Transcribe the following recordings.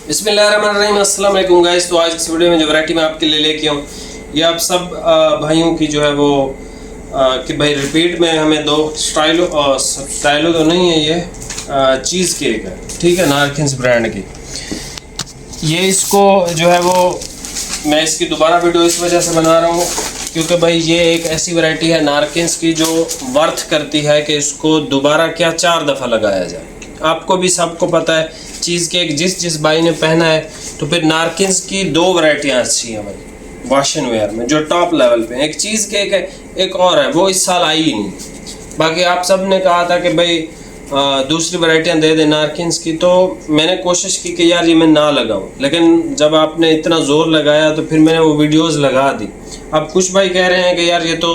बिस्मिल्लाहिर्रहमानिर्रहीम, अस्सलाम वालेकुम गाइस। तो आज इस वीडियो में जो वैरायटी मैं आपके लिए लेके आऊँ, ये आप सब भाइयों की जो है वो कि भाई रिपीट में हमें दो स्टाइलो तो नहीं है, ये चीज़ केक है, ठीक है, नारकिन्स ब्रांड की। ये इसको जो है वो मैं इसकी दोबारा वीडियो इस वजह से बना रहा हूँ क्योंकि भाई ये एक ऐसी वैरायटी है नारकिन्स की जो वर्थ करती है कि इसको दोबारा क्या 4 दफ़ा लगाया जाए। आपको भी सबको पता है चीज़ केक जिस भाई ने पहना है, तो फिर नारकिन्स की 2 वैरायटियाँ अच्छी हैं भाई वॉशन वेयर में जो टॉप लेवल पे। एक चीज़ केक है, एक और है, वो इस साल आई ही नहीं। बाकी आप सब ने कहा था कि भाई दूसरी वैरायटियाँ दे दे नारकिन्स की, तो मैंने कोशिश की कि यार ये मैं ना लगाऊं, लेकिन जब आपने इतना ज़ोर लगाया तो फिर मैंने वो वीडियोस लगा दी। अब कुछ भाई कह रहे हैं कि यार ये तो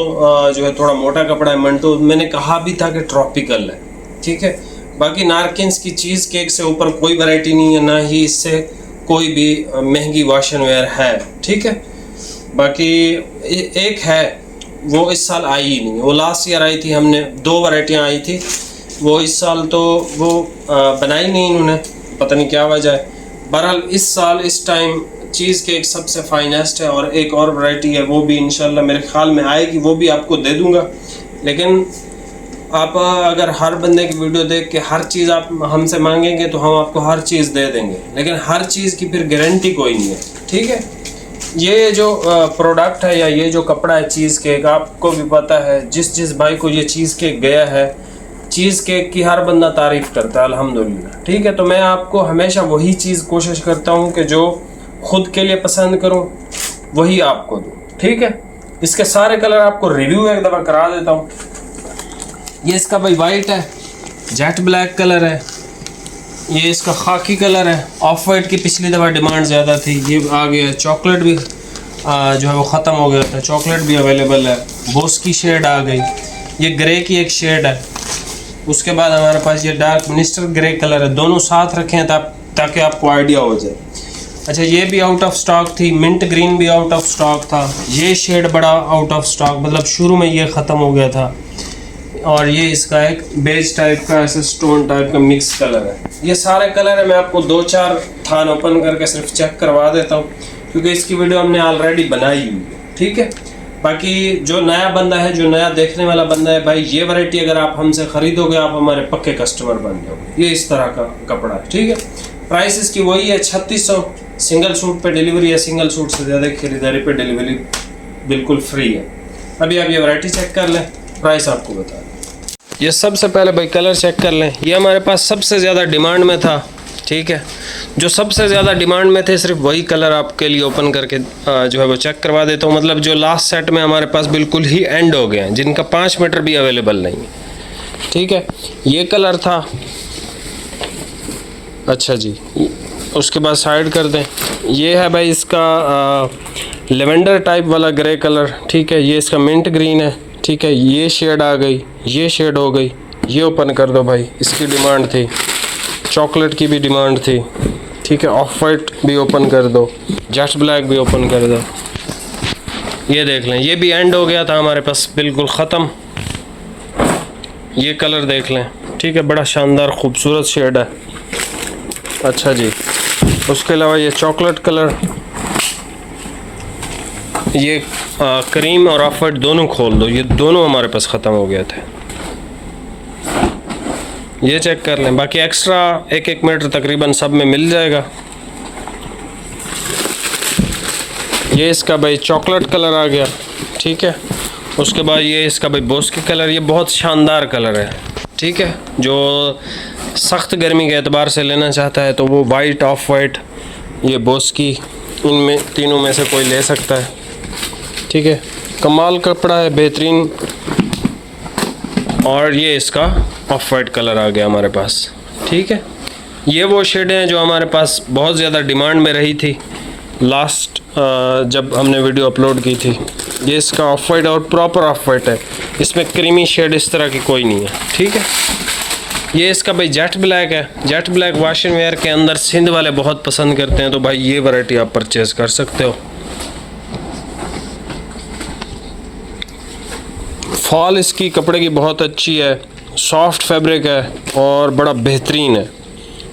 जो है थोड़ा मोटा कपड़ा है मंटो, मैंने कहा भी था कि ट्रॉपिकल है, ठीक है। बाकी नारकिन्स की चीज़ केक से ऊपर कोई वैरायटी नहीं है, ना ही इससे कोई भी महंगी वॉशन वेयर है, ठीक है। बाकी एक है वो इस साल आई ही नहीं, वो लास्ट ईयर आई थी, हमने 2 वैरायटियाँ आई थी, वो इस साल तो वो बनाई नहीं इन्होंने, पता नहीं क्या वजह है। बहरहाल इस साल इस टाइम चीज़ केक सबसे फाइनेस्ट है, और एक और वैरायटी है वो भी इंशाल्लाह मेरे ख्याल में आएगी, वो भी आपको दे दूंगा। लेकिन आप अगर हर बंदे की वीडियो देख के हर चीज़ आप हमसे मांगेंगे तो हम आपको हर चीज़ दे देंगे, लेकिन हर चीज़ की फिर गारंटी कोई नहीं है, ठीक है। ये जो प्रोडक्ट है या ये जो कपड़ा है चीज़ केक, आपको भी पता है जिस भाई को ये चीज़ केक गया है, चीज़ केक की हर बंदा तारीफ़ करता है अल्हम्दुलिल्लाह, ठीक है। तो मैं आपको हमेशा वही चीज़ कोशिश करता हूँ कि जो खुद के लिए पसंद करूँ वही आपको दूँ, ठीक है। इसके सारे कलर आपको रिव्यू एक दफ़ा करा देता हूँ। ये इसका भाई वाइट है, जेट ब्लैक कलर है, ये इसका खाकी कलर है, ऑफ वाइट की पिछली दफ़ा डिमांड ज़्यादा थी, ये आ गया। चॉकलेट भी जो है वो ख़त्म हो गया था, चॉकलेट भी अवेलेबल है। बोस की शेड आ गई, ये ग्रे की एक शेड है। उसके बाद हमारे पास ये डार्क मिनिस्टर ग्रे कलर है, दोनों साथ रखें ताकि आपको आइडिया हो जाए। अच्छा, ये भी आउट ऑफ स्टॉक थी, मिंट ग्रीन भी आउट ऑफ स्टॉक था, ये शेड बड़ा आउट ऑफ स्टॉक, मतलब शुरू में ये ख़त्म हो गया था। और ये इसका एक बेज टाइप का ऐसे स्टोन टाइप का मिक्स कलर है। ये सारे कलर है, मैं आपको 2-4 थान ओपन करके सिर्फ चेक करवा देता हूँ क्योंकि इसकी वीडियो हमने ऑलरेडी बनाई हुई है, ठीक है। बाकी जो नया बंदा है, जो नया देखने वाला बंदा है, भाई ये वैरायटी अगर आप हमसे ख़रीदोगे आप हमारे पक्के कस्टमर बन जाओगे। ये इस तरह का कपड़ा है, ठीक है। प्राइस इसकी वही है 3600। सिंगल सूट पे डिलीवरी है, सिंगल सूट से ज़्यादा खरीदारी पे डिलीवरी बिल्कुल फ्री है। अभी आप ये वैरायटी चेक कर लें, प्राइस आपको बता दें। ये सबसे पहले भाई कलर चेक कर लें, ये हमारे पास सबसे ज़्यादा डिमांड में था, ठीक है। जो सबसे ज़्यादा डिमांड में थे सिर्फ वही कलर आपके लिए ओपन करके जो है वो चेक करवा देता हूँ। मतलब जो लास्ट सेट में हमारे पास बिल्कुल ही एंड हो गए हैं, जिनका 5 मीटर भी अवेलेबल नहीं है, ठीक है। ये कलर था, अच्छा जी, उसके बाद साइड कर दें। ये है भाई इसका लेवेंडर टाइप वाला ग्रे कलर, ठीक है। ये इसका मिंट ग्रीन है, ठीक है। ये शेड आ गई, ये शेड हो गई, ये ओपन कर दो भाई, इसकी डिमांड थी। चॉकलेट की भी डिमांड थी, ठीक है। ऑफ वाइट भी ओपन कर दो, जेट ब्लैक भी ओपन कर दो। ये देख लें, ये भी एंड हो गया था हमारे पास, बिल्कुल ख़त्म। ये कलर देख लें, ठीक है, बड़ा शानदार खूबसूरत शेड है। अच्छा जी, उसके अलावा ये चॉकलेट कलर, ये क्रीम और ऑफ वाइट दोनों खोल दो, ये दोनों हमारे पास ख़त्म हो गए थे। ये चेक कर लें, बाकी एक्स्ट्रा 1-1 मीटर तकरीबन सब में मिल जाएगा। ये इसका भाई चॉकलेट कलर आ गया, ठीक है। उसके बाद ये इसका भाई बोस की कलर, ये बहुत शानदार कलर है, ठीक है। जो सख्त गर्मी के एतबार से लेना चाहता है तो वो वाइट, ऑफ वाइट, ये बोस की, इनमें तीनों में से कोई ले सकता है, ठीक है। कमाल कपड़ा है, बेहतरीन। और ये इसका ऑफ वाइट कलर आ गया हमारे पास, ठीक है। ये वो शेडें हैं जो हमारे पास बहुत ज़्यादा डिमांड में रही थी लास्ट जब हमने वीडियो अपलोड की थी। ये इसका ऑफ वाइट और प्रॉपर ऑफ वाइट है, इसमें क्रीमी शेड इस तरह की कोई नहीं है, ठीक है। ये इसका भाई जेट ब्लैक है, जेट ब्लैक वॉशन वेयर के अंदर सिंध वाले बहुत पसंद करते हैं, तो भाई ये वैरायटी आप परचेज़ कर सकते हो। फॉल इसकी कपड़े की बहुत अच्छी है, सॉफ्ट फैब्रिक है और बड़ा बेहतरीन है।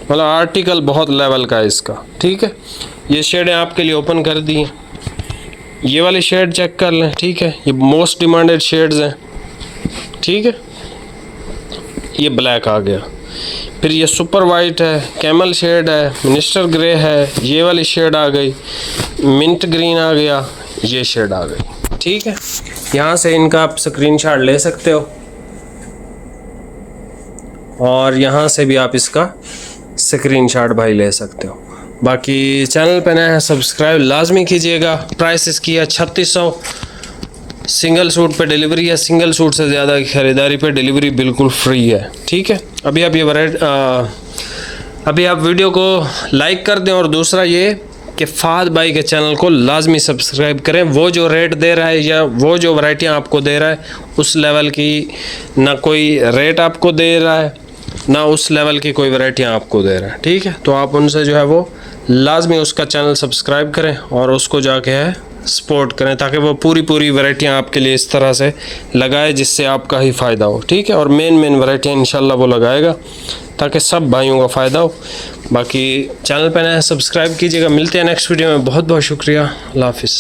मतलब आर्टिकल बहुत लेवल का है इसका, ठीक है। ये शेडें आपके लिए ओपन कर दी हैं, ये वाली शेड चेक कर लें, ठीक है। ये मोस्ट डिमांडेड शेड्स हैं, ठीक है। ये ब्लैक आ गया, फिर ये सुपर वाइट है, कैमल शेड है, मिनिस्टर ग्रे है, ये वाली शेड आ गई, मिंट ग्रीन आ गया, ये शेड आ गई, ठीक है। यहाँ से इनका आप स्क्रीनशॉट ले सकते हो और यहाँ से भी आप इसका स्क्रीनशॉट भाई ले सकते हो। बाकी चैनल पे नया है, सब्सक्राइब लाजमी कीजिएगा। प्राइस इसकी है 3600। सिंगल सूट पे डिलीवरी है, सिंगल सूट से ज़्यादा की ख़रीदारी पे डिलीवरी बिल्कुल फ्री है, ठीक है। अभी आप वीडियो को लाइक कर दें और दूसरा ये कि फ़हद भाई के चैनल को लाजमी सब्सक्राइब करें। वो जो रेट दे रहा है या वो जो वैरायटियाँ आपको दे रहा है उस लेवल की ना कोई रेट आपको दे रहा है, ना उस लेवल की कोई वैरायटियाँ आपको दे रहा है, ठीक है। तो आप उनसे जो है वो लाजमी उसका चैनल सब्सक्राइब करें और उसको जाके है सपोर्ट करें, ताकि वो पूरी वैरायटियाँ आपके लिए इस तरह से लगाए जिससे आपका ही फ़ायदा हो, ठीक है। और मेन वैरायटियाँ इंशाल्लाह वो लगाएगा ताकि सब भाइयों का फ़ायदा हो। बाकी चैनल पे नया सब्सक्राइब कीजिएगा। मिलते हैं नेक्स्ट वीडियो में। बहुत बहुत शुक्रिया। अल्लाह हाफिज़।